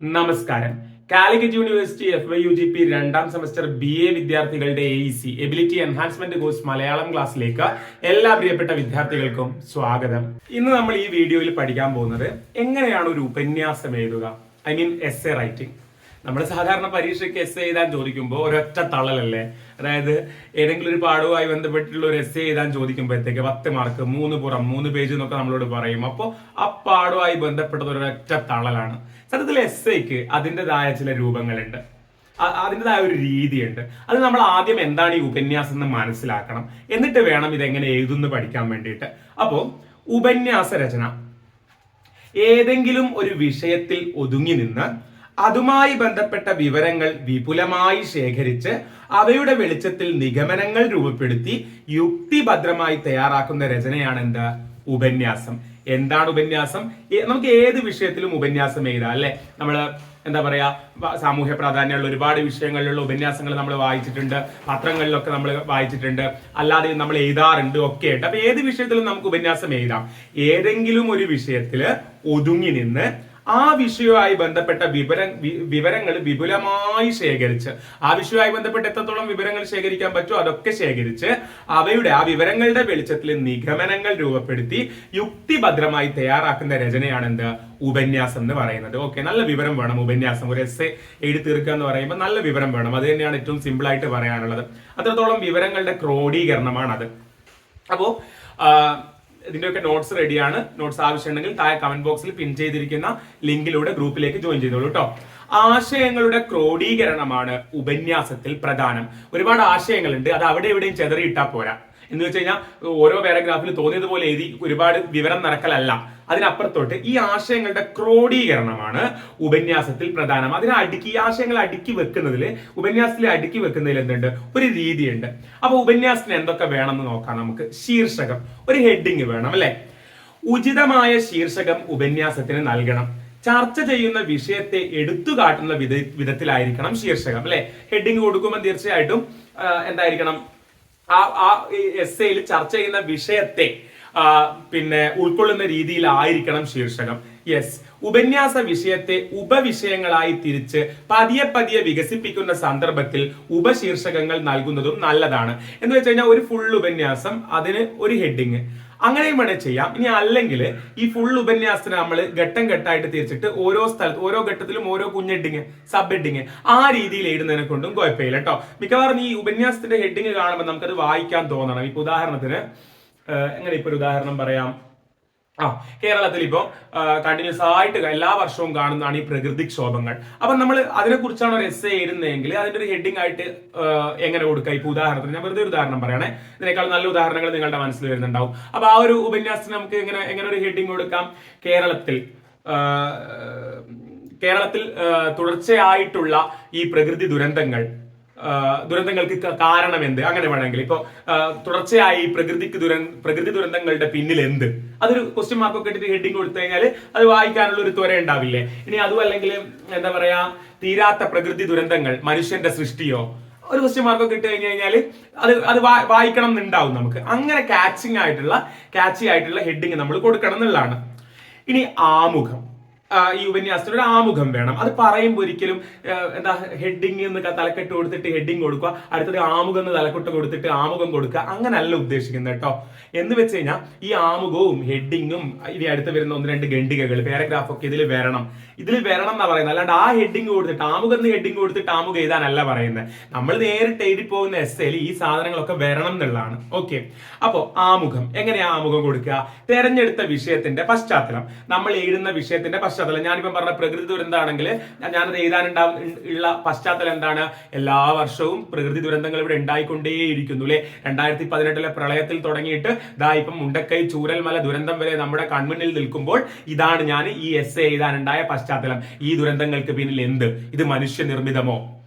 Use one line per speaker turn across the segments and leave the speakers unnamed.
നമസ്കാരം. Calicut university FYUGP രണ്ടാം semester BA വിദ്യാർത്ഥികളുടെ AEC ability enhancement course Malayalam ക്ലാസ്സിലേക്ക് എല്ലാ പ്രിയപ്പെട്ട വിദ്യാർത്ഥികൾക്കും സ്വാഗതം. ഇന്ന് നമ്മൾ ഈ വീഡിയോയിൽ പഠിക്കാൻ പോകുന്നത് എങ്ങനെയാണ് ഒരു ഉപന്യാസം എഴുതുക, ഐ മീൻ എസ്സേ റൈറ്റിംഗ്. നമ്മൾ സാധാരണ പരീക്ഷയ്ക്ക് എസ്സേ എഴുതാൻ ചോദിക്കുമ്പോൾ ഒരൊറ്റ തള്ളലല്ലേ, അതായത് ഏതെങ്കിലും ഒരു പാഠവുമായി ബന്ധപ്പെട്ടുള്ള ഒരു എസ്സേ എഴുതാൻ ചോദിക്കുമ്പോഴത്തേക്ക് 10 മാർക്ക് 3 പേജ് എന്നൊക്കെ നമ്മളോട് പറയും. അപ്പോൾ ആ പാഠവുമായി ബന്ധപ്പെട്ടത് ഒരൊറ്റ തള്ളലാണ്. സത്യത്തിൽ എസ്സേക്ക് അതിൻ്റെതായ ചില രൂപങ്ങളുണ്ട്, അതിൻ്റെതായ ഒരു രീതിയുണ്ട്. അത് നമ്മൾ ആദ്യം എന്താണ് ഈ ഉപന്യാസം എന്ന് മനസ്സിലാക്കണം, എന്നിട്ട് വേണം ഇതെങ്ങനെ എഴുതുന്നു പഠിക്കാൻ വേണ്ടിയിട്ട്. അപ്പോൾ ഉപന്യാസ രചന ഏതെങ്കിലും ഒരു വിഷയത്തിൽ ഒതുങ്ങി നിന്ന് അതുമായി ബന്ധപ്പെട്ട വിവരങ്ങൾ വിപുലമായി ശേഖരിച്ച് അവയുടെ വെളിച്ചത്തിൽ നിഗമനങ്ങൾ രൂപപ്പെടുത്തി യുക്തിഭദ്രമായി തയ്യാറാക്കുന്ന രചനയാണ് എന്ത്? ഉപന്യാസം. എന്താണ് ഉപന്യാസം? നമുക്ക് ഏത് വിഷയത്തിലും ഉപന്യാസം എഴുതാം അല്ലെ. നമ്മള് എന്താ പറയാ, സാമൂഹ്യ പ്രാധാന്യമുള്ള ഒരുപാട് വിഷയങ്ങളിലുള്ള ഉപന്യാസങ്ങൾ നമ്മൾ വായിച്ചിട്ടുണ്ട്, പത്രങ്ങളിലൊക്കെ നമ്മൾ വായിച്ചിട്ടുണ്ട്, അല്ലാതെ നമ്മൾ എഴുതാറുണ്ട് ഒക്കെ ആയിട്ട്. അപ്പൊ ഏത് വിഷയത്തിലും നമുക്ക് ഉപന്യാസം എഴുതാം. ഏതെങ്കിലും ഒരു വിഷയത്തിൽ ഒതുങ്ങി നിന്ന് ആ വിഷയവുമായി ബന്ധപ്പെട്ട വിവരങ്ങൾ വിപുലമായി ശേഖരിച്ച്, ആ വിഷയവുമായി ബന്ധപ്പെട്ട് എത്രത്തോളം വിവരങ്ങൾ ശേഖരിക്കാൻ പറ്റുമോ അതൊക്കെ ശേഖരിച്ച് അവയുടെ ആ വിവരങ്ങളുടെ വെളിച്ചത്തിൽ നിഗമനങ്ങൾ രൂപപ്പെടുത്തി യുക്തിഭദ്രമായി തയ്യാറാക്കുന്ന രചനയാണ് എന്ത്? ഉപന്യാസം എന്ന് പറയുന്നത്. ഓക്കെ, നല്ല വിവരം വേണം ഉപന്യാസം. ഒരു എസ്സേ എഴുതി തീർക്കുക എന്ന് പറയുമ്പോൾ നല്ല വിവരം വേണം. അത് തന്നെയാണ് ഏറ്റവും സിമ്പിൾ ആയിട്ട് പറയാനുള്ളത്. അത്രത്തോളം വിവരങ്ങളുടെ ക്രോഡീകരണമാണ് അത്. അപ്പോ ഇതിന്റെയൊക്കെ നോട്ട്സ് റെഡിയാണ്. നോട്ട്സ് ആവശ്യമുണ്ടെങ്കിൽ താഴെ കമന്റ് ബോക്സിൽ പിൻ ചെയ്തിരിക്കുന്ന ലിങ്കിലൂടെ ഗ്രൂപ്പിലേക്ക് ജോയിൻ ചെയ്തോളൂ കേട്ടോ. ആശയങ്ങളുടെ ക്രോഡീകരണമാണ് ഉപന്യാസത്തിൽ പ്രധാനം. ഒരുപാട് ആശയങ്ങളുണ്ട്, അത് അവിടെ എവിടെയും ചെതറിയിട്ടാ പോരാ. എന്ന് വെച്ച് കഴിഞ്ഞാൽ ഓരോ പാരഗ്രാഫിൽ തോന്നിയതുപോലെ എഴുതി ഒരുപാട് വിവരം നടക്കലല്ല. അതിനപ്പുറത്തോട്ട് ഈ ആശയങ്ങളുടെ ക്രോഡീകരണമാണ് ഉപന്യാസത്തിൽ പ്രധാനം. ഈ ആശയങ്ങൾ അടുക്കി വെക്കുന്നതിൽ, ഉപന്യാസത്തിൽ അടുക്കി വെക്കുന്നതിൽ എന്തുണ്ട്? ഒരു രീതിയുണ്ട്. അപ്പൊ ഉപന്യാസത്തിന് എന്തൊക്കെ വേണമെന്ന് നോക്കാം നമുക്ക്. ശീർഷകം, ഒരു ഹെഡിങ് വേണം അല്ലെ. ഉചിതമായ ശീർഷകം ഉപന്യാസത്തിന് നൽകണം. ചർച്ച ചെയ്യുന്ന വിഷയത്തെ എടുത്തു കാട്ടുന്ന വിധത്തിലായിരിക്കണം ശീർഷകം അല്ലെ. ഹെഡിങ് കൊടുക്കുമ്പോൾ തീർച്ചയായിട്ടും എന്തായിരിക്കണം? ആ എസ്സേയിൽ ചർച്ച ചെയ്യുന്ന വിഷയത്തെ ഉൾക്കൊള്ളുന്ന രീതിയിലായിരിക്കണം ശീർഷകം. യെസ്, ഉപന്യാസ വിഷയത്തെ ഉപവിഷയങ്ങളായി തിരിച്ച് പതിയെ പതിയെ വികസിപ്പിക്കുന്ന സന്ദർഭത്തിൽ ഉപശീർഷകങ്ങൾ നൽകുന്നതും നല്ലതാണ്. എന്ന് വെച്ച് കഴിഞ്ഞാൽ ഒരു ഫുൾ ഉപന്യാസം, അതിന് ഒരു ഹെഡിങ്, അങ്ങനെയും വേണേൽ ചെയ്യാം. ഇനി അല്ലെങ്കിൽ ഈ ഫുൾ ഉപന്യാസത്തിന് നമ്മൾ ഘട്ടം ഘട്ടമായിട്ട് തിരിച്ചിട്ട് ഓരോ സ്ഥലത്ത് ഓരോ ഘട്ടത്തിലും ഓരോ കുഞ്ഞെഡിങ്, സബ് ഹെഡിങ്, ആ രീതിയിൽ എഴുതുന്നതിനെ കൊണ്ടും കുഴപ്പമില്ല കേട്ടോ. മിക്കവാറും ഈ ഉപന്യാസത്തിന്റെ ഹെഡിങ് കാണുമ്പോൾ നമുക്കത് വായിക്കാൻ തോന്നണം. ഇപ്പൊ ഉദാഹരണത്തിന് ഒരു ഉദാഹരണം പറയാം. കേരളത്തിൽ ഇപ്പൊ കണ്ടിന്യൂസ് ആയിട്ട് എല്ലാ വർഷവും കാണുന്നതാണ് ഈ പ്രകൃതിക്ഷോഭങ്ങൾ. അപ്പൊ നമ്മൾ അതിനെ കുറിച്ചാണ് ഒരു എസ്സേ എഴുതുന്നതെങ്കിൽ അതിന്റെ ഒരു ഹെഡിങ് ആയിട്ട് എങ്ങനെ കൊടുക്കുക? ഇപ്പൊ ഉദാഹരണത്തിന് ഞാൻ വെറുതെ ഒരു ഉദാഹരണം പറയണേ, ഇതിനേക്കാൾ നല്ല ഉദാഹരണങ്ങൾ നിങ്ങളുടെ മനസ്സിൽ വരുന്നുണ്ടാവും. അപ്പൊ ആ ഒരു ഉപന്യാസത്തിന് നമുക്ക് എങ്ങനെ ഒരു ഹെഡിങ് കൊടുക്കാം? കേരളത്തിൽ തുടർച്ചയായിട്ടുള്ള ഈ പ്രകൃതി ദുരന്തങ്ങൾക്ക് കാരണം എന്ത്? അങ്ങനെ വേണമെങ്കിൽ ഇപ്പൊ തുടർച്ചയായി പ്രകൃതി ദുരന്തങ്ങളുടെ പിന്നിൽ എന്ത്? അതൊരു ക്വസ്റ്റ്യൻ മാർക്കൊക്കെ ഇട്ടിട്ട് ഹെഡിങ് കൊടുത്തു കഴിഞ്ഞാൽ അത് വായിക്കാനുള്ള ഒരു ത്വര ഉണ്ടാവില്ലേ? ഇനി അതും അല്ലെങ്കിൽ എന്താ പറയാ, തീരാത്ത പ്രകൃതി ദുരന്തങ്ങൾ മനുഷ്യന്റെ സൃഷ്ടിയോ, ഒരു ക്വസ്റ്റ്യൻ മാർക്കൊക്കെ ഇട്ട് കഴിഞ്ഞാൽ അത് വായിക്കണം എന്നുണ്ടാവും നമുക്ക്. അങ്ങനെ ക്യാച്ചി ആയിട്ടുള്ള ഹെഡിങ് നമ്മൾ കൊടുക്കണം എന്നുള്ളതാണ്. ഇനി ആമുഖം. ഈ ഉപന്യാസത്തിന് ഒരു ആമുഖം വേണം. അത് പറയുമ്പോൾ ഒരിക്കലും ഹെഡിങ് എന്ന് തലക്കെട്ട് കൊടുത്തിട്ട് ഹെഡിങ് കൊടുക്കുക, അടുത്തത് ആമുഖം എന്ന് തലക്കെട്ട് കൊടുത്തിട്ട് ആമുഖം കൊടുക്കുക, അങ്ങനല്ല ഉദ്ദേശിക്കുന്നത് കേട്ടോ. എന്ന് വെച്ച് കഴിഞ്ഞാൽ ഈ ആമുഖവും ഹെഡിങ്ങും ഇനി അടുത്ത് വരുന്ന 1-2 ഖണ്ഡികകൾ, പാരഗ്രാഫ് ഒക്കെ ഇതിൽ വരണം എന്നാ പറയുന്നത്. അല്ലാണ്ട് ആ ഹെഡിങ് കൊടുത്തിട്ട് ആമുഖം ഹെഡിങ് കൊടുത്തിട്ട് ആമുഖം എഴുതാനല്ല പറയുന്നത്. നമ്മൾ നേരിട്ട് എഴുതി പോകുന്ന എസ്സേയിൽ ഈ സാധനങ്ങളൊക്കെ വരണം എന്നുള്ളതാണ്. ഓക്കെ, അപ്പോ ആമുഖം. എങ്ങനെയാ ആമുഖം കൊടുക്കുക? തെരഞ്ഞെടുത്ത വിഷയത്തിന്റെ പശ്ചാത്തലം, നമ്മൾ എഴുതുന്ന വിഷയത്തിന്റെ പശ്ചാത്തലം. ഞാനിപ്പം പറഞ്ഞ പ്രകൃതി ദുരന്തമാണെങ്കിൽ ഞാനത് എഴുതാനുള്ള പശ്ചാത്തലം എന്താണ്? എല്ലാ വർഷവും പ്രകൃതി ദുരന്തങ്ങൾ ഇവിടെ ഉണ്ടായിക്കൊണ്ടേയിരിക്കുന്നു അല്ലെ. 2018 പ്രളയത്തിൽ തുടങ്ങിയിട്ട് ഇപ്പം മുണ്ടക്കൈ ചൂരൽമല ദുരന്തം വരെ നമ്മുടെ കൺമുന്നിൽ നിൽക്കുമ്പോൾ ഇതാണ് ഞാൻ ഈ എസ്സേ എഴുതാനുണ്ടായ പശ്ചാത്തലം. ഈ ദുരന്തങ്ങൾക്ക് പിന്നിൽ എന്ത്? ഇത് മനുഷ്യനിർമ്മിതമോ?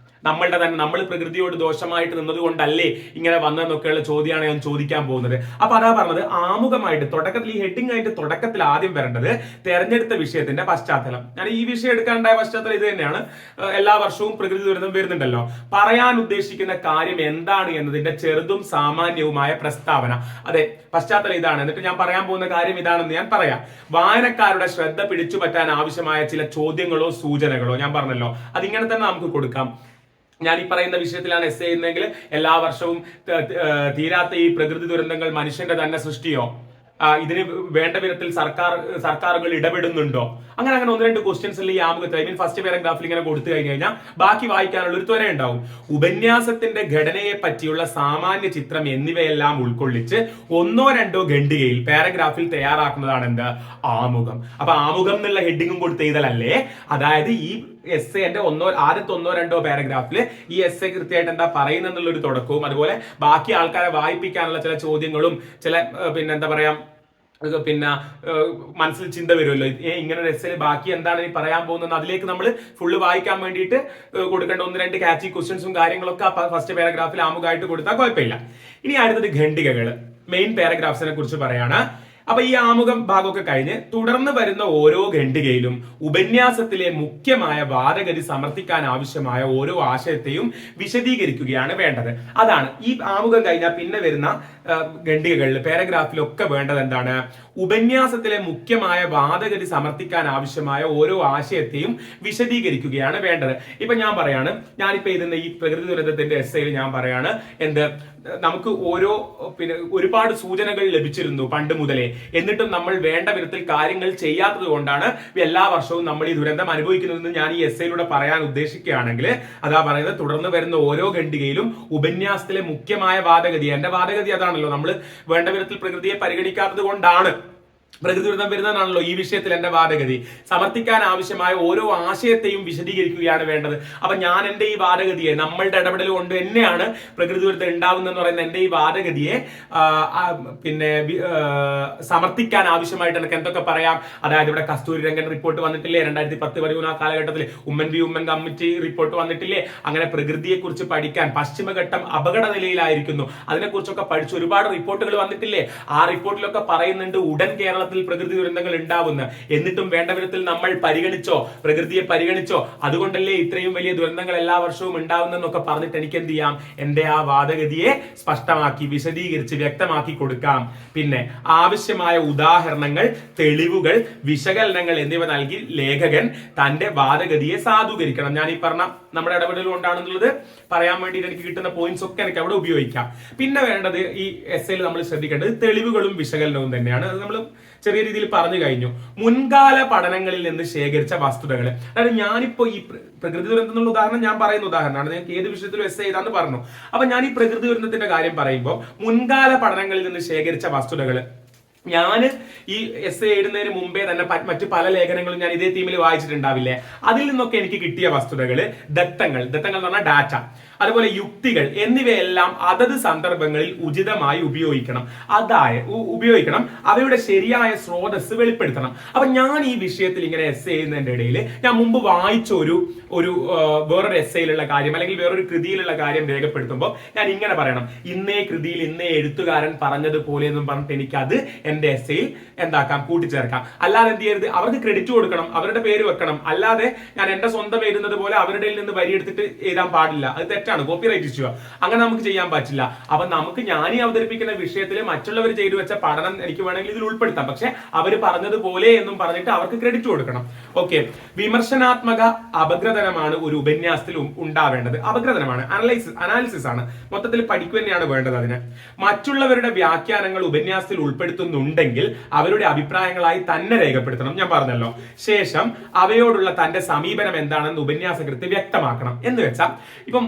നമ്മളുടെ തന്നെ നമ്മൾ പ്രകൃതിയോട് ദോഷമായിട്ട് നിന്നത് കൊണ്ടല്ലേ ഇങ്ങനെ വന്നതെന്നൊക്കെയുള്ള ചോദ്യമാണ് ഞാൻ ചോദിക്കാൻ പോകുന്നത്. അപ്പൊ അതാ പറഞ്ഞത്, ആമുഖമായിട്ട് തുടക്കത്തിൽ ഈ ഹെഡിങ് ആയിട്ട് തുടക്കത്തിൽ ആദ്യം വരേണ്ടത് തെരഞ്ഞെടുത്ത വിഷയത്തിന്റെ പശ്ചാത്തലം. ഞാൻ ഈ വിഷയം എടുക്കാനുണ്ടായ പശ്ചാത്തലം ഇത് തന്നെയാണ്. എല്ലാ വർഷവും പ്രകൃതി ദുരന്തം വരുന്നുണ്ടല്ലോ. പറയാൻ ഉദ്ദേശിക്കുന്ന കാര്യം എന്താണ് എന്നതിന്റെ ചെറുതും സാമാന്യവുമായ പ്രസ്താവന. അതെ, പശ്ചാത്തലം ഇതാണ്. എന്നിട്ട് ഞാൻ പറയാൻ പോകുന്ന കാര്യം ഇതാണെന്ന് ഞാൻ പറയാം. വായനക്കാരുടെ ശ്രദ്ധ പിടിച്ചു പറ്റാൻ ആവശ്യമായ ചില ചോദ്യങ്ങളോ സൂചനകളോ ഞാൻ പറഞ്ഞല്ലോ, അതിങ്ങനെ തന്നെ നമുക്ക് കൊടുക്കാം. ഞാൻ ഈ പറയുന്ന വിഷയത്തിലാണ് എസ് ചെയ്യുന്നതെങ്കിൽ എല്ലാ വർഷവും തീരാത്ത ഈ പ്രകൃതി ദുരന്തങ്ങൾ മനുഷ്യന്റെ തന്നെ സൃഷ്ടിയോ, ഇതിന് വേണ്ട വിധത്തിൽ സർക്കാരുകൾ ഇടപെടുന്നുണ്ടോ, അങ്ങനെ ഒന്ന് രണ്ട് ക്വസ്റ്റ്യൻസ് ഈ ആമുഖത്തിൽ ഐ മീൻ ഫസ്റ്റ് പാരഗ്രാഫിൽ ഇങ്ങനെ കൊടുത്തു കഴിഞ്ഞാൽ ബാക്കി വായിക്കാനുള്ള ഒരു ത്വര ഉണ്ടാവും. ഉപന്യാസത്തിന്റെ ഘടനയെ പറ്റിയുള്ള സാമാന്യ ചിത്രം എന്നിവയെല്ലാം ഉൾക്കൊള്ളിച്ച് ഒന്നോ രണ്ടോ ഖണ്ഡികയിൽ പാരഗ്രാഫിൽ തയ്യാറാക്കുന്നതാണ് എന്ത്, ആമുഖം. അപ്പൊ ആമുഖം എന്നുള്ള ഹെഡിങ്ങും കൊടുത്ത് എഴുതലല്ലേ. അതായത് ഈ എസ് എന്റെ ആദ്യത്തെ ഒന്നോ രണ്ടോ പാരഗ്രാഫിൽ ഈ എസ് എ കൃത്യമായിട്ട് എന്താ പറയുന്നത് എന്നുള്ളൊരു തുടക്കവും, അതുപോലെ ബാക്കി ആൾക്കാരെ വായിപ്പിക്കാനുള്ള ചില ചോദ്യങ്ങളും ചില എന്താ പറയാ മനസ്സിൽ ചിന്ത വരുമല്ലോ, ഇങ്ങനെ ഒരു എസ്സേയിൽ ബാക്കി എന്താണ് ഈ പറയാൻ പോകുന്നത്, അതിലേക്ക് നമ്മൾ ഫുള്ള് വായിക്കാൻ വേണ്ടിയിട്ട് കൊടുക്കേണ്ട ഒന്ന് രണ്ട് ക്യാച്ചി ക്വസ്റ്റ്യൻസും കാര്യങ്ങളൊക്കെ ഫസ്റ്റ് പാരഗ്രാഫിൽ ആമുഖമായിട്ട് കൊടുത്താൽ കുഴപ്പമില്ല. ഇനി അടുത്തത് ഖണ്ഡികകൾ, മെയിൻ പാരഗ്രാഫ്സിനെ കുറിച്ച് പറയാണ്. അപ്പൊ ഈ ആമുഖം ഭാഗമൊക്കെ കഴിഞ്ഞ് തുടർന്ന് വരുന്ന ഓരോ ഖണ്ഡികയിലും ഉപന്യാസത്തിലെ മുഖ്യമായ വാദഗതി സമർത്ഥിക്കാൻ ആവശ്യമായ ഓരോ ആശയത്തെയും വിശദീകരിക്കുകയാണ് വേണ്ടത്. അതാണ് ഈ ആമുഖം കഴിഞ്ഞാൽ പിന്നെ വരുന്ന ഖണ്ഡികകളിൽ പാരഗ്രാഫിലൊക്കെ വേണ്ടത് എന്താണ്, ഉപന്യാസത്തിലെ മുഖ്യമായ വാദഗതി സമർത്ഥിക്കാൻ ആവശ്യമായ ഓരോ ആശയത്തെയും വിശദീകരിക്കുകയാണ് വേണ്ടത്. ഇപ്പൊ ഞാൻ പറയാണ്, ഞാനിപ്പോ എഴുതുന്ന ഈ പ്രകൃതി ദുരന്തത്തിന്റെ എസ്സേയിൽ ഞാൻ പറയാണ് നമുക്ക് ഒരുപാട് സൂചനകൾ ലഭിച്ചിരുന്നു പണ്ട് മുതലേ, എന്നിട്ടും നമ്മൾ വേണ്ട വിധത്തിൽ കാര്യങ്ങൾ ചെയ്യാത്തത് കൊണ്ടാണ് എല്ലാ വർഷവും നമ്മൾ ഈ ദുരന്തം അനുഭവിക്കുന്നതെന്ന് ഞാൻ ഈ എസ്സേയിലൂടെ പറയാൻ ഉദ്ദേശിക്കുകയാണെങ്കിൽ അതാ പറയുന്നത്, തുടർന്ന് വരുന്ന ഓരോ ഖണ്ഡികയിലും ഉപന്യാസത്തിലെ മുഖ്യമായ വാദഗതി, എന്റെ വാദഗതി അതാണല്ലോ, നമ്മൾ വേണ്ട വിധത്തിൽ പ്രകൃതിയെ പരിഗണിക്കാത്തത് കൊണ്ടാണ് പ്രകൃതി ദുരന്തം വരുന്നതാണല്ലോ ഈ വിഷയത്തിൽ എന്റെ വാദഗതി, സമർത്ഥിക്കാൻ ആവശ്യമായ ഓരോ ആശയത്തെയും വിശദീകരിക്കുകയാണ് വേണ്ടത്. അപ്പൊ ഞാൻ എന്റെ ഈ വാദഗതിയെ, നമ്മളുടെ ഇടപെടൽ കൊണ്ട് തന്നെയാണ് പ്രകൃതി ദുരന്തം ഉണ്ടാവുന്നതെന്ന് പറയുന്ന എന്റെ ഈ വാദഗതിയെ സമർത്ഥിക്കാൻ ആവശ്യമായിട്ട് എനിക്ക് എന്തൊക്കെ പറയാം. അതായത് ഇവിടെ കസ്തൂരി രംഗൻ റിപ്പോർട്ട് വന്നിട്ടില്ലേ, 2010 ആ കാലഘട്ടത്തിൽ ഉമ്മൻ കമ്മിറ്റി റിപ്പോർട്ട് വന്നിട്ടില്ലേ, അങ്ങനെ പ്രകൃതിയെ കുറിച്ച് പഠിക്കാൻ പശ്ചിമഘട്ടം അപകട നിലയിലായിരിക്കുന്നു, അതിനെക്കുറിച്ചൊക്കെ പഠിച്ച് ഒരുപാട് റിപ്പോർട്ടുകൾ വന്നിട്ടില്ലേ. ആ റിപ്പോർട്ടിലൊക്കെ പറയുന്നുണ്ട് ഉടൻ കേരളത്തിൽ പ്രകൃതി ദുരന്തങ്ങൾ ഉണ്ടാവുന്ന, എന്നിട്ടും വേണ്ട വിധത്തിൽ നമ്മൾ പ്രകൃതിയെ പരിഗണിച്ചോ, അതുകൊണ്ടല്ലേ ഇത്രയും വലിയ ദുരന്തങ്ങൾ എല്ലാ വർഷവും ഉണ്ടാവുന്നതെന്നൊക്കെ പറഞ്ഞിട്ട് എനിക്ക് എന്ത് ചെയ്യാം, എന്റെ ആ വാദഗതിയെ സ്പഷ്ടമാക്കി വിശദീകരിച്ച് വ്യക്തമാക്കി കൊടുക്കാം. പിന്നെ ആവശ്യമായ ഉദാഹരണങ്ങൾ, തെളിവുകൾ, വിശകലനങ്ങൾ എന്നിവ നൽകി ലേഖകൻ തന്റെ വാദഗതിയെ സാധൂകരിക്കണം. ഞാൻ ഈ പറഞ്ഞ നമ്മുടെ ഇടപെടൽ കൊണ്ടാണെന്നുള്ളത് പറയാൻ വേണ്ടിയിട്ട് എനിക്ക് കിട്ടുന്ന പോയിന്റ്സ് ഒക്കെ എനിക്ക് അവിടെ ഉപയോഗിക്കാം. പിന്നെ വേണ്ടത് ഈ എസ്സേയിൽ നമ്മൾ ശ്രദ്ധിക്കേണ്ടത് തെളിവുകളും വിശകലനവും തന്നെയാണ്. അത് നമ്മൾ ചെറിയ രീതിയിൽ പറഞ്ഞു കഴിഞ്ഞു. മുൻകാല പഠനങ്ങളിൽ നിന്ന് ശേഖരിച്ച വസ്തുതകൾ, അതായത് ഞാനിപ്പോ ഈ പ്രകൃതി ദുരന്തം എന്നുള്ള ഉദാഹരണം ഞാൻ പറയുന്ന ഉദാഹരണമാണ്, നിങ്ങൾക്ക് ഏത് വിഷയത്തിലും എസ് ചെയ്താന്ന് പറഞ്ഞു. അപ്പൊ ഞാൻ ഈ പ്രകൃതി ദുരന്തത്തിന്റെ കാര്യം പറയുമ്പോൾ മുൻകാല പഠനങ്ങളിൽ നിന്ന് ശേഖരിച്ച വസ്തുതകൾ, ഞാൻ ഈ എസ് എഴുതുന്നതിന് മുമ്പേ തന്നെ മറ്റു പല ലേഖനങ്ങളും ഞാൻ ഇതേ തീമിൽ വായിച്ചിട്ടുണ്ടാവില്ലേ, അതിൽ നിന്നൊക്കെ എനിക്ക് കിട്ടിയ വസ്തുതകൾ, ദത്തങ്ങൾ എന്ന് പറഞ്ഞാൽ ഡാറ്റ, അതുപോലെ യുക്തികൾ എന്നിവയെല്ലാം അതത് സന്ദർഭങ്ങളിൽ ഉചിതമായി ഉപയോഗിക്കണം. അവയുടെ ശരിയായ സ്രോതസ് വെളിപ്പെടുത്തണം. അപ്പൊ ഞാൻ ഈ വിഷയത്തിൽ ഇങ്ങനെ എസ് ചെയ്യുന്നതിന്റെ ഇടയിൽ ഞാൻ മുമ്പ് വായിച്ച ഒരു വേറൊരു എസ്സേയിലുള്ള കാര്യം അല്ലെങ്കിൽ വേറൊരു കൃതിയിലുള്ള കാര്യം രേഖപ്പെടുത്തുമ്പോൾ ഞാൻ ഇങ്ങനെ പറയണം, ഇന്നേ കൃതിയിൽ ഇന്നേ എഴുത്തുകാരൻ പറഞ്ഞതുപോലെ എന്നും പറഞ്ഞിട്ട് എനിക്കത് എന്റെ എസ്സേയിൽ എന്താക്കാം, കൂട്ടിച്ചേർക്കാം. അല്ലാതെ എന്ത് ചെയ്യരുത്, അവർക്ക് ക്രെഡിറ്റ് കൊടുക്കണം, അവരുടെ പേര് വെക്കണം. അല്ലാതെ ഞാൻ എന്റെ സ്വന്തം എഴുതുന്നത് പോലെ അവരുടെ നിന്ന് വരിയെടുത്തിട്ട് എഴുതാൻ പാടില്ല, അത് തെറ്റാണ്, കോപ്പിറൈറ്റ് ഇഷ്യൂ. അങ്ങനെ നമുക്ക് ചെയ്യാൻ പറ്റില്ല. അപ്പൊ നമുക്ക് ഞാനീ അവതരിപ്പിക്കുന്ന വിഷയത്തിൽ മറ്റുള്ളവർ ചെയ്തു വെച്ച പഠനം എനിക്ക് വേണമെങ്കിൽ ഇതിൽ ഉൾപ്പെടുത്താം, പക്ഷെ അവർ പറഞ്ഞതുപോലെ എന്നും പറഞ്ഞിട്ട് അവർക്ക് ക്രെഡിറ്റ് കൊടുക്കണം. ഓക്കെ, വിമർശനാത്മക അപഗ്രഥനമാണ് ഒരു ഉപന്യാസത്തിൽ ഉണ്ടാവേണ്ടത്. അപഗ്രഥനമാണ്, അനാലിസിസ് ആണ്, മൊത്തത്തിൽ പഠിക്കുക തന്നെയാണ് വേണ്ടത്. അതിന് മറ്റുള്ളവരുടെ വ്യാഖ്യാനങ്ങൾ ഉപന്യാസത്തിൽ ഉൾപ്പെടുത്തുന്നുണ്ടെങ്കിൽ അവരുടെ അഭിപ്രായങ്ങളായി തന്നെ രേഖപ്പെടുത്തണം, ഞാൻ പറഞ്ഞല്ലോ. ശേഷം അവയോടുള്ള തന്റെ സമീപനം എന്താണെന്ന് ഉപന്യാസകൃത്ത് വ്യക്തമാക്കണം. എന്ന് വെച്ചാൽ ഇപ്പം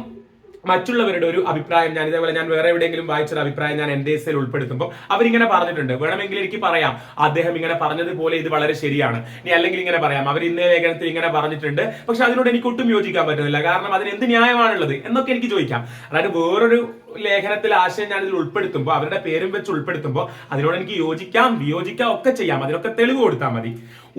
മറ്റുള്ളവരുടെ ഒരു അഭിപ്രായം ഞാൻ വേറെ എവിടെയെങ്കിലും വായിച്ചൊരു അഭിപ്രായം ഞാൻ എന്റെ എസ്സേയിൽ ഉൾപ്പെടുത്തുമ്പോൾ അവരിങ്ങനെ പറഞ്ഞിട്ടുണ്ട്, വേണമെങ്കിൽ എനിക്ക് പറയാം അദ്ദേഹം ഇങ്ങനെ പറഞ്ഞതുപോലെ ഇത് വളരെ ശരിയാണ്, ഇനി അല്ലെങ്കിൽ ഇങ്ങനെ പറയാം അവർ ഇന്നേ ലേഖനത്തിൽ ഇങ്ങനെ പറഞ്ഞിട്ടുണ്ട്, പക്ഷെ അതിനോട് എനിക്ക് ഒട്ടും യോജിക്കാൻ പറ്റുന്നില്ല, കാരണം അതിന് എന്ത് ന്യായമാണുള്ളത് എന്നൊക്കെ എനിക്ക് ചോദിക്കാം. അതായത് വേറൊരു ലേഖനത്തിൽ ആശയം ഞാൻ ഇതിൽ ഉൾപ്പെടുത്തുമ്പോൾ, അവരുടെ പേരും വെച്ച് ഉൾപ്പെടുത്തുമ്പോൾ അതിനോട് എനിക്ക് യോജിക്കാം വിയോജിക്കാം ഒക്കെ ചെയ്യാം, അതിനൊക്കെ തെളിവ് കൊടുത്താൽ മതി.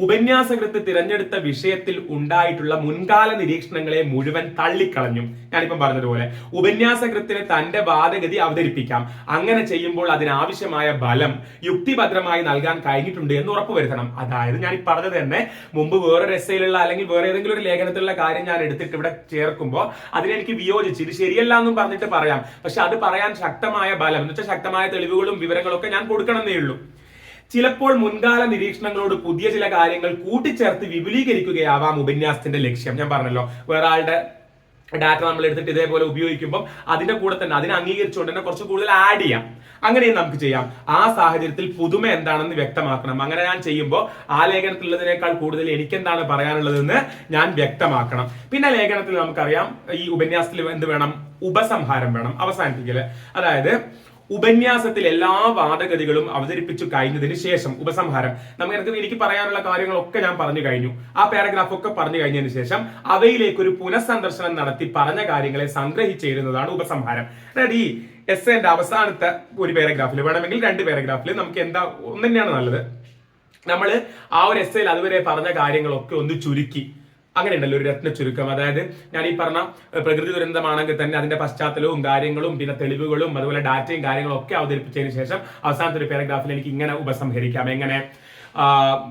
ഉപന്യാസകൃത്ത് തിരഞ്ഞെടുത്ത വിഷയത്തിൽ ഉണ്ടായിട്ടുള്ള മുൻകാല നിരീക്ഷണങ്ങളെ മുഴുവൻ തള്ളിക്കളഞ്ഞു. ഞാനിപ്പം പറഞ്ഞതുപോലെ ഉപന്യാസകൃത്തിന് തന്റെ വാദഗതി അവതരിപ്പിക്കാം. അങ്ങനെ ചെയ്യുമ്പോൾ അതിനാവശ്യമായ ബലം യുക്തിഭദ്രമായി നൽകാൻ കഴിഞ്ഞിട്ടുണ്ട് എന്ന് ഉറപ്പുവരുത്തണം. അതായത് ഞാൻ ഈ പറഞ്ഞത് തന്നെ മുമ്പ് വേറൊരു എസ്സേയിലുള്ള അല്ലെങ്കിൽ വേറെ ഏതെങ്കിലും ഒരു ലേഖനത്തിലുള്ള കാര്യം ഞാൻ എടുത്തിട്ട് ഇവിടെ ചേർക്കുമ്പോൾ അതിനെനിക്ക് വിയോജിച്ച് ഇത് ശരിയല്ല എന്നും പറഞ്ഞിട്ട് പറയാം. പക്ഷെ അത് പറയാൻ ശക്തമായ ബലം എന്ന് വെച്ചാൽ ശക്തമായ തെളിവുകളും വിവരങ്ങളും ഒക്കെ ഞാൻ കൊടുക്കണമെന്നേ ഉള്ളൂ. ചിലപ്പോൾ മുൻകാല നിരീക്ഷണങ്ങളോട് പുതിയ ചില കാര്യങ്ങൾ കൂട്ടിച്ചേർത്ത് വിപുലീകരിക്കുകയാവാം ഉപന്യാസത്തിന്റെ ലക്ഷ്യം. ഞാൻ പറഞ്ഞല്ലോ, വേറെ ആളുടെ ഡാറ്റ നമ്മൾ എടുത്തിട്ട് ഇതേപോലെ ഉപയോഗിക്കുമ്പോൾ അതിന്റെ കൂടെ തന്നെ അതിനെ അംഗീകരിച്ചുകൊണ്ട് തന്നെ കുറച്ച് കൂടുതൽ ആഡ് ചെയ്യാം. അങ്ങനെയും നമുക്ക് ചെയ്യാം. ആ സാഹചര്യത്തിൽ പുതുമ എന്താണെന്ന് വ്യക്തമാക്കണം. അങ്ങനെ ഞാൻ ചെയ്യുമ്പോൾ ആ ലേഖനത്തിലുള്ളതിനേക്കാൾ കൂടുതൽ എനിക്കെന്താണ് പറയാനുള്ളതെന്ന് ഞാൻ വ്യക്തമാക്കണം. പിന്നെ ലേഖനത്തിൽ നമുക്കറിയാം ഈ ഉപന്യാസത്തിൽ എന്ത് വേണം? ഉപസംഹാരം വേണം, അവസാനിപ്പിക്കല്. അതായത് ഉപന്യാസത്തിൽ എല്ലാ വാദഗതികളും അവതരിപ്പിച്ചു കഴിഞ്ഞതിന് ശേഷം ഉപസംഹാരം. എനിക്ക് പറയാനുള്ള കാര്യങ്ങളൊക്കെ ഞാൻ പറഞ്ഞു കഴിഞ്ഞു. ആ പാരഗ്രാഫ് ഒക്കെ പറഞ്ഞു കഴിഞ്ഞതിന് ശേഷം അവയിലേക്ക് ഒരു പുനഃസന്ദർശനം നടത്തി പറഞ്ഞ കാര്യങ്ങളെ സംഗ്രഹിച്ചെഴുതുന്നതാണ് ഉപസംഹാരം. അതായത് ഈ എസ്സേന്റെ അവസാനത്തെ ഒരു പാരഗ്രാഫിൽ വേണമെങ്കിൽ 2 പാരഗ്രാഫിൽ നമുക്ക് എന്താ ഒന്ന് തന്നെയാണ് നല്ലത്, നമ്മൾ ആ ഒരു എസ്സേയിൽ അതുവരെ പറഞ്ഞ കാര്യങ്ങളൊക്കെ ഒന്ന് ചുരുക്കി, അങ്ങനെ ഉണ്ടല്ലോ ഒരു രത്ന ചുരുക്കം. അതായത് ഞാൻ ഈ പറഞ്ഞ പ്രകൃതി ദുരന്തമാണെങ്കിൽ തന്നെ അതിന്റെ പശ്ചാത്തലവും കാര്യങ്ങളും പിന്നെ തെളിവുകളും അതുപോലെ ഡാറ്റയും കാര്യങ്ങളും ഒക്കെ അവതരിപ്പിച്ചതിന് ശേഷം അവസാനത്തെ ഒരു പാരഗ്രാഫിൽ എനിക്ക് ഇങ്ങനെ ഉപസംഹരിക്കാം. എങ്ങനെ?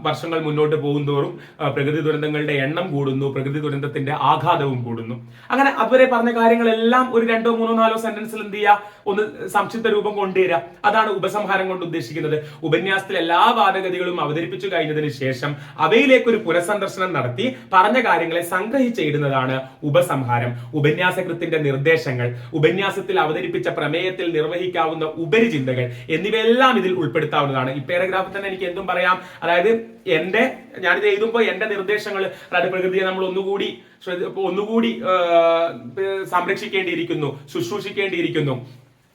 വർഷങ്ങൾ മുന്നോട്ട് പോകുന്തോറും പ്രകൃതി ദുരന്തങ്ങളുടെ എണ്ണം കൂടുന്നു, പ്രകൃതി ദുരന്തത്തിന്റെ ആഘാതവും കൂടുന്നു. അങ്ങനെ അതുവരെ പറഞ്ഞ കാര്യങ്ങളെല്ലാം ഒരു 2, 3, 4 സെന്റൻസിൽ എന്ത് ചെയ്യുക, ഒന്ന് സംക്ഷിപ്ത രൂപം കൊണ്ടുവരിക. അതാണ് ഉപസംഹാരം കൊണ്ട് ഉദ്ദേശിക്കുന്നത്. ഉപന്യാസത്തിൽ എല്ലാ വാദഗതികളും അവതരിപ്പിച്ചു കഴിഞ്ഞതിന് ശേഷം അവയിലേക്ക് ഒരു പുനഃസന്ദർശനം നടത്തി പറഞ്ഞ കാര്യങ്ങളെ സംഗ്രഹിച്ചിടുന്നതാണ് ഉപസംഹാരം. ഉപന്യാസകൃത്തിന്റെ നിർദ്ദേശങ്ങൾ, ഉപന്യാസത്തിൽ അവതരിപ്പിച്ച പ്രമേയത്തിൽ നിർവഹിക്കാവുന്ന ഉപരിചിന്തകൾ എന്നിവയെല്ലാം ഇതിൽ ഉൾപ്പെടുത്താവുന്നതാണ്. ഈ പാരഗ്രാഫിൽ തന്നെ എനിക്ക് എന്തും പറയാം. അതായത് ഞാനിത് എഴുതുമ്പോൾ എന്റെ നിർദ്ദേശങ്ങൾ, അതായത് പ്രകൃതിയെ നമ്മൾ ഒന്നുകൂടി സംരക്ഷിക്കേണ്ടിയിരിക്കുന്നു, ശുശ്രൂഷിക്കേണ്ടിയിരിക്കുന്നു,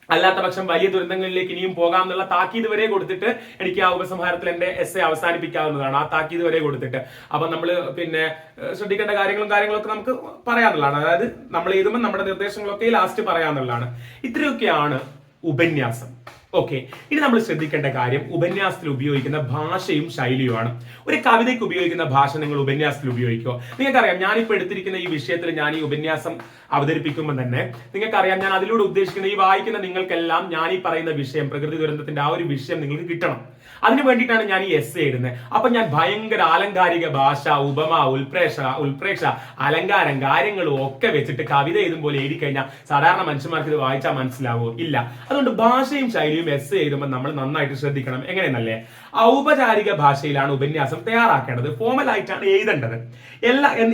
അല്ലാത്ത പക്ഷം വലിയ ദുരന്തങ്ങളിലേക്ക് ഇനിയും പോകാം എന്നുള്ള താക്കീത് വരെ കൊടുത്തിട്ട് എനിക്ക് ആ ഉപസംഹാരത്തിൽ എന്റെ എസ്സേ അവസാനിപ്പിക്കാവുന്നതാണ്. ആ താക്കീത് വരെ കൊടുത്തിട്ട് അപ്പൊ നമ്മൾ പിന്നെ ശ്രദ്ധിക്കേണ്ട കാര്യങ്ങളൊക്കെ നമുക്ക് പറയാനുള്ളതാണ്. അതായത് നമ്മൾ എഴുതുമ്പോൾ നമ്മുടെ നിർദ്ദേശങ്ങളൊക്കെ ലാസ്റ്റ് പറയാനുള്ളതാണ്. ഇത്രയൊക്കെയാണ് ഉപന്യാസം. ഓക്കെ, ഇനി നമ്മൾ ശ്രദ്ധിക്കേണ്ട കാര്യം ഉപന്യാസത്തിൽ ഉപയോഗിക്കുന്ന ഭാഷയും ശൈലിയുമാണ്. ഒരു കവിതയ്ക്ക് ഉപയോഗിക്കുന്ന ഭാഷ നിങ്ങൾ ഉപന്യാസത്തിൽ ഉപയോഗിക്കുക. നിങ്ങൾക്കറിയാം, ഞാനിപ്പോൾ എടുത്തിരിക്കുന്ന ഈ വിഷയത്തിൽ ഞാൻ ഈ ഉപന്യാസം അവതരിപ്പിക്കുമ്പോൾ തന്നെ നിങ്ങൾക്കറിയാം, ഞാൻ അതിലൂടെ ഉദ്ദേശിക്കുന്ന ഈ വായിക്കുന്ന നിങ്ങൾക്കെല്ലാം ഞാൻ ഈ പറയുന്ന വിഷയം, പ്രകൃതി ദുരന്തത്തിന്റെ ആ ഒരു വിഷയം നിങ്ങൾക്ക് കിട്ടണം. അതിനു വേണ്ടിയിട്ടാണ് ഞാൻ ഈ എസ്സേ എഴുതുന്നത്. അപ്പൊ ഞാൻ ഭയങ്കര ആലങ്കാരിക ഭാഷ, ഉപമ, ഉൽപ്രേക്ഷ, അലങ്കാരം, കാര്യങ്ങളും ഒക്കെ വെച്ചിട്ട് കവിത എഴുതുമ്പോൾ എഴുതി കഴിഞ്ഞാൽ സാധാരണ മനുഷ്യന്മാർക്ക് ഇത് വായിച്ചാൽ മനസ്സിലാവോ? ഇല്ല. അതുകൊണ്ട് ഭാഷയും ശൈലിയും എസ്സേ എഴുതുമ്പോൾ നമ്മൾ നന്നായിട്ട് ശ്രദ്ധിക്കണം. എങ്ങനെയെന്നല്ലേ? ഔപചാരിക ഭാഷയിലാണ് ഉപന്യാസം തയ്യാറാക്കേണ്ടത്, ഫോമൽ ആയിട്ടാണ് എഴുതേണ്ടത്.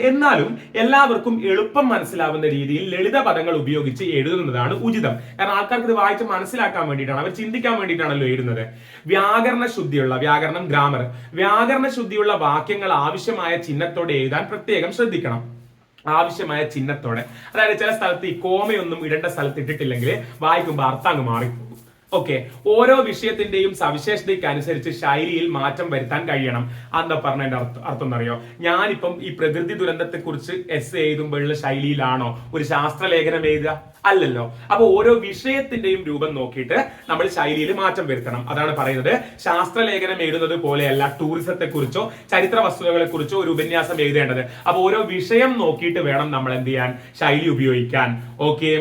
എന്നാലും എല്ലാവർക്കും എളുപ്പം മനസ്സിലാവുന്ന രീതിയിൽ ലളിത പദങ്ങൾ ഉപയോഗിച്ച് എഴുതുന്നതാണ് ഉചിതം. കാരണം ആൾക്കാർക്ക് ഇത് വായിച്ച് മനസ്സിലാക്കാൻ വേണ്ടിയിട്ടാണ്, അവർ ചിന്തിക്കാൻ വേണ്ടിയിട്ടാണല്ലോ എഴുതുന്നത്. വ്യാകരണം, ഗ്രാമർ, വ്യാകരണ ശുദ്ധിയുള്ള വാക്യങ്ങൾ ആവശ്യമായ ചിഹ്നത്തോടെ എഴുതാൻ പ്രത്യേകം ശ്രദ്ധിക്കണം. ആവശ്യമായ ചിഹ്നത്തോടെ, അതായത് ചില സ്ഥലത്ത് ഈ കോമയൊന്നും ഇടേണ്ട സ്ഥലത്ത് ഇട്ടിട്ടില്ലെങ്കിൽ വായിക്കുമ്പോൾ അർത്ഥം അങ്ങ് മാറിപ്പോകും. ഓക്കെ, ഓരോ വിഷയത്തിന്റെയും സവിശേഷതയ്ക്ക് അനുസരിച്ച് ശൈലിയിൽ മാറ്റം വരുത്താൻ കഴിയണം. എന്താ പറഞ്ഞതിന്റെ അർത്ഥം എന്നറിയോ? ഞാനിപ്പം ഈ പ്രകൃതി ദുരന്തത്തെ കുറിച്ച് എസ്സേ എഴുതുമ്പോഴുള്ള ശൈലിയിലാണോ ഒരു ശാസ്ത്രലേഖനം എഴുതുക? അല്ലല്ലോ. അപ്പൊ ഓരോ വിഷയത്തിന്റെയും രൂപം നോക്കിയിട്ട് നമ്മൾ ശൈലിയിൽ മാറ്റം വരുത്തണം. അതാണ് പറയുന്നത്, ശാസ്ത്രലേഖനം എഴുതുന്നത് പോലെയല്ല ടൂറിസത്തെ കുറിച്ചോ ചരിത്ര വസ്തുതകളെ കുറിച്ചോ ഒരു ഉപന്യാസം എഴുതേണ്ടത്. അപ്പൊ ഓരോ വിഷയം നോക്കിയിട്ട് വേണം നമ്മൾ എന്ത് ചെയ്യാൻ, ശൈലി ഉപയോഗിക്കാൻ. ഓക്കെ,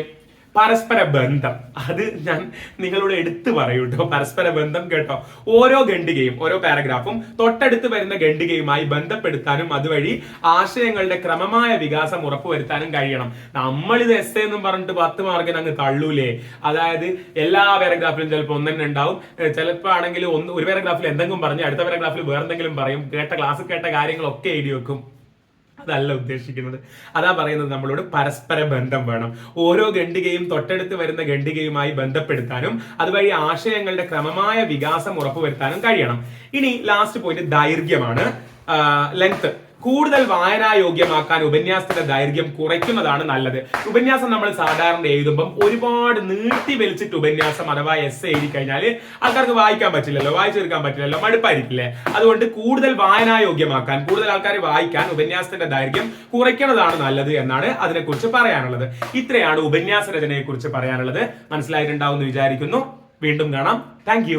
പരസ്പര ബന്ധം, അത് ഞാൻ നിങ്ങളോട് എടുത്തു പറയൂ കേട്ടോ. പരസ്പര ബന്ധം കേട്ടോ. ഓരോ ഖണ്ഡികയും ഓരോ പാരഗ്രാഫും തൊട്ടടുത്ത് വരുന്ന ഖണ്ഡികയുമായി ബന്ധപ്പെടുത്താനും അതുവഴി ആശയങ്ങളുടെ ക്രമമായ വികാസം ഉറപ്പുവരുത്താനും കഴിയണം. നമ്മളിത് എസ്സേ എന്നും പറഞ്ഞിട്ട് 10 മാർക്കിന് അങ്ങ് തള്ളൂലേ? അതായത് എല്ലാ പാരഗ്രാഫിലും ചിലപ്പോൾ ഒന്നെ ഉണ്ടാവും, ചിലപ്പോൾ ആണെങ്കിൽ ഒരു പാരഗ്രാഫിൽ എന്തെങ്കിലും പറഞ്ഞ് അടുത്ത പാരഗ്രാഫിൽ വേറെന്തെങ്കിലും പറയും. ക്ലാസ് കേട്ട കാര്യങ്ങളൊക്കെ എഴുതി വെക്കും. അതല്ല ഉദ്ദേശിക്കുന്നത്. അതാ പറയുന്നത്, നമ്മളോട് പരസ്പര ബന്ധം വേണം. ഓരോ ഖണ്ഡികയും തൊട്ടടുത്ത് വരുന്ന ഖണ്ഡികയുമായി ബന്ധപ്പെടുത്താനും അതുവഴി ആശയങ്ങളുടെ ക്രമമായ വികാസം ഉറപ്പുവരുത്താനും കഴിയണം. ഇനി ലാസ്റ്റ് പോയിന്റ് ദൈർഘ്യമാണ്, ലെങ്ത്. കൂടുതൽ വായനായോഗ്യമാക്കാൻ ഉപന്യാസത്തിന്റെ ദൈർഘ്യം കുറയ്ക്കുന്നതാണ് നല്ലത്. ഉപന്യാസം നമ്മൾ സാധാരണ എഴുതുമ്പം ഒരുപാട് നീട്ടി വലിച്ചിട്ട് ഉപന്യാസം അഥവാ എസ്സേ എഴുതി കഴിഞ്ഞാൽ ആൾക്കാർക്ക് വായിക്കാൻ പറ്റില്ലല്ലോ, വായിച്ചെടുക്കാൻ പറ്റില്ലല്ലോ, മടുപ്പായിരിക്കില്ലേ? അതുകൊണ്ട് കൂടുതൽ വായനായോഗ്യമാക്കാൻ, കൂടുതൽ ആൾക്കാർ വായിക്കാൻ ഉപന്യാസത്തിന്റെ ദൈർഘ്യം കുറയ്ക്കുന്നതാണ് നല്ലത് എന്നാണ് അതിനെക്കുറിച്ച് പറയാനുള്ളത്. ഇത്രയാണ് ഉപന്യാസ രചനയെ കുറിച്ച് പറയാനുള്ളത്. മനസ്സിലായിട്ടുണ്ടാവും എന്ന് വിചാരിക്കുന്നു. വീണ്ടും കാണാം. താങ്ക്